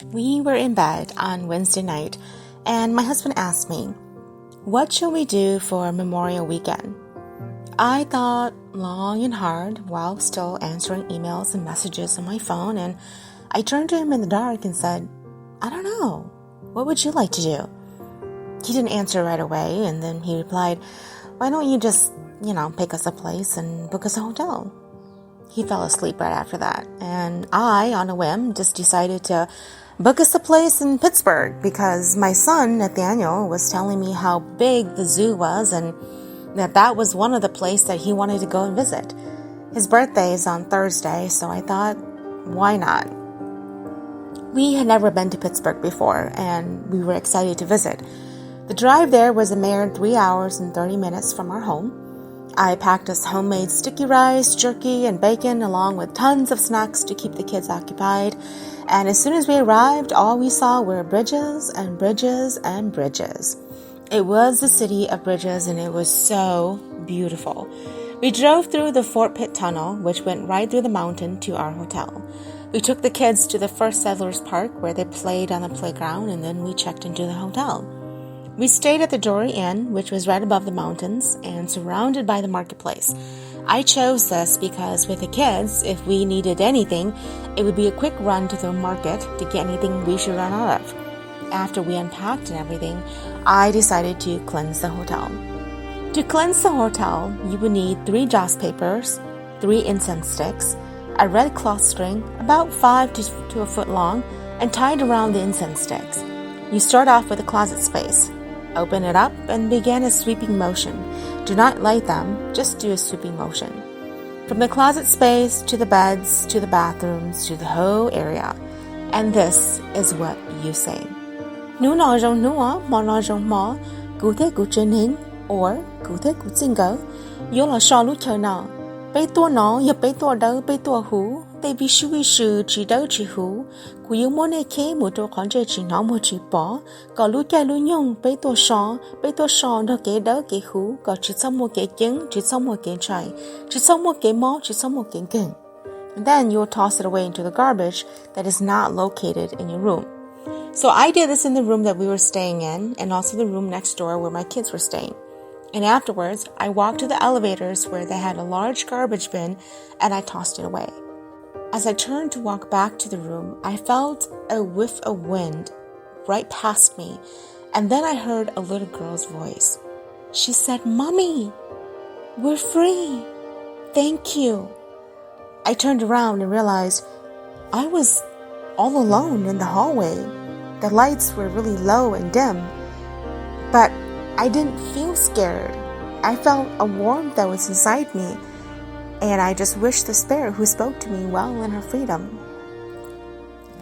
We were in bed on Wednesday night, and my husband asked me, "What shall we do for Memorial Weekend?" I thought long and hard while still answering emails and messages on my phone, and I turned to him in the dark and said, "I don't know. What would you like to do?" He didn't answer right away, and then he replied, "Why don't you just, pick us a place and book us a hotel?" He fell asleep right after that, and I, on a whim, just decided to book us a place in Pittsburgh because my son, Nathaniel, was telling me how big the zoo was and that was one of the places that he wanted to go and visit. His birthday is on Thursday, so I thought, why not? We had never been to Pittsburgh before, and we were excited to visit. The drive there was a mere 3 hours and 30 minutes from our home. I packed us homemade sticky rice, jerky, and bacon, along with tons of snacks to keep the kids occupied. And as soon as we arrived, all we saw were bridges and bridges and bridges. It was the city of bridges, and it was so beautiful. We drove through the Fort Pitt Tunnel, which went right through the mountain to our hotel. We took the kids to the First Settlers Park, where they played on the playground, and then we checked into the hotel. We stayed at the Jory Inn, which was right above the mountains and surrounded by the marketplace. I chose this because with the kids, if we needed anything, it would be a quick run to the market to get anything we should run out of. After we unpacked and everything, I decided to cleanse the hotel. To cleanse the hotel, you would need 3 joss papers, 3 incense sticks, a red cloth string about 5 to a foot long and tied around the incense sticks. You start off with a closet space. Open it up and begin a sweeping motion. Do not light them, just do a sweeping motion. From the closet space to the beds, to the bathrooms, to the whole area. And this is what you say. Nu na rong nua, ma na rong ma, gu the gu chen hing, or gu the gu zingo, yo la sha lu cho na. Bei tua no, ya bei tua do, bei tua hu, bei vi shu vi shu, chi do chi hu, gu yu mo ne ke mu to kan je chi na mo chi pa, ka lu cha lu nyong, bei tua sha do ke hu, ka chi sa mo ke jing, chi sa mo ke chai, chi sa mo ke mo, chi sa mo ke gen. And then you'll toss it away into the garbage that is not located in your room. So I did this in the room that we were staying in, and also the room next door where my kids were staying. And afterwards, I walked to the elevators where they had a large garbage bin, and I tossed it away. As I turned to walk back to the room, I felt a whiff of wind right past me, and then I heard a little girl's voice. She said, "Mommy, we're free. Thank you." I turned around and realized I was all alone in the hallway. The lights were really low and dim, but I didn't feel scared. I felt a warmth that was inside me, and I just wished the spirit who spoke to me well in her freedom.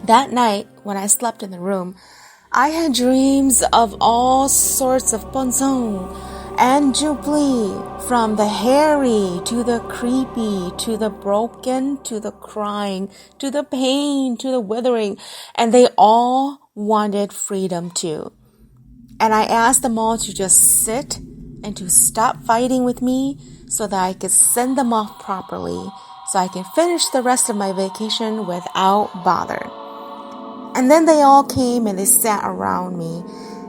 That night, when I slept in the room, I had dreams of all sorts of bonzon and jubilee, from the hairy to the creepy to the broken to the crying to the pain to the withering, and they all wanted freedom too. And I asked them all to just sit and to stop fighting with me so that I could send them off properly so I can finish the rest of my vacation without bother. And then they all came and they sat around me,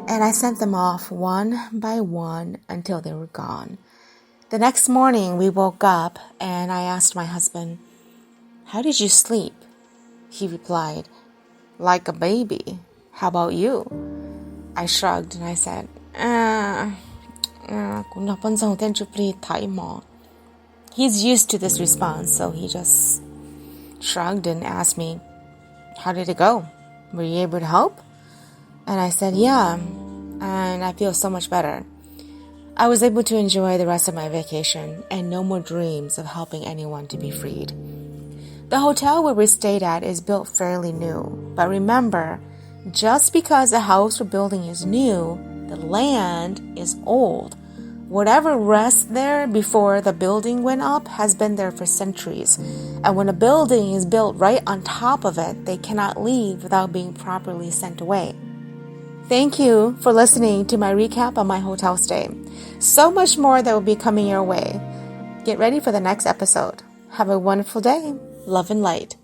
and I sent them off one by one until they were gone. The next morning we woke up and I asked my husband, "How did you sleep?" He replied, "Like a baby. How about you?" I shrugged and I said, He's used to this response, so he just shrugged and asked me, "How did it go? Were you able to help?" And I said, "Yeah, and I feel so much better." I was able to enjoy the rest of my vacation and no more dreams of helping anyone to be freed. The hotel where we stayed at is built fairly new, but remember, just because a house or building is new, the land is old. Whatever rests there before the building went up has been there for centuries. And when a building is built right on top of it, they cannot leave without being properly sent away. Thank you for listening to my recap on my hotel stay. So much more that will be coming your way. Get ready for the next episode. Have a wonderful day. Love and light.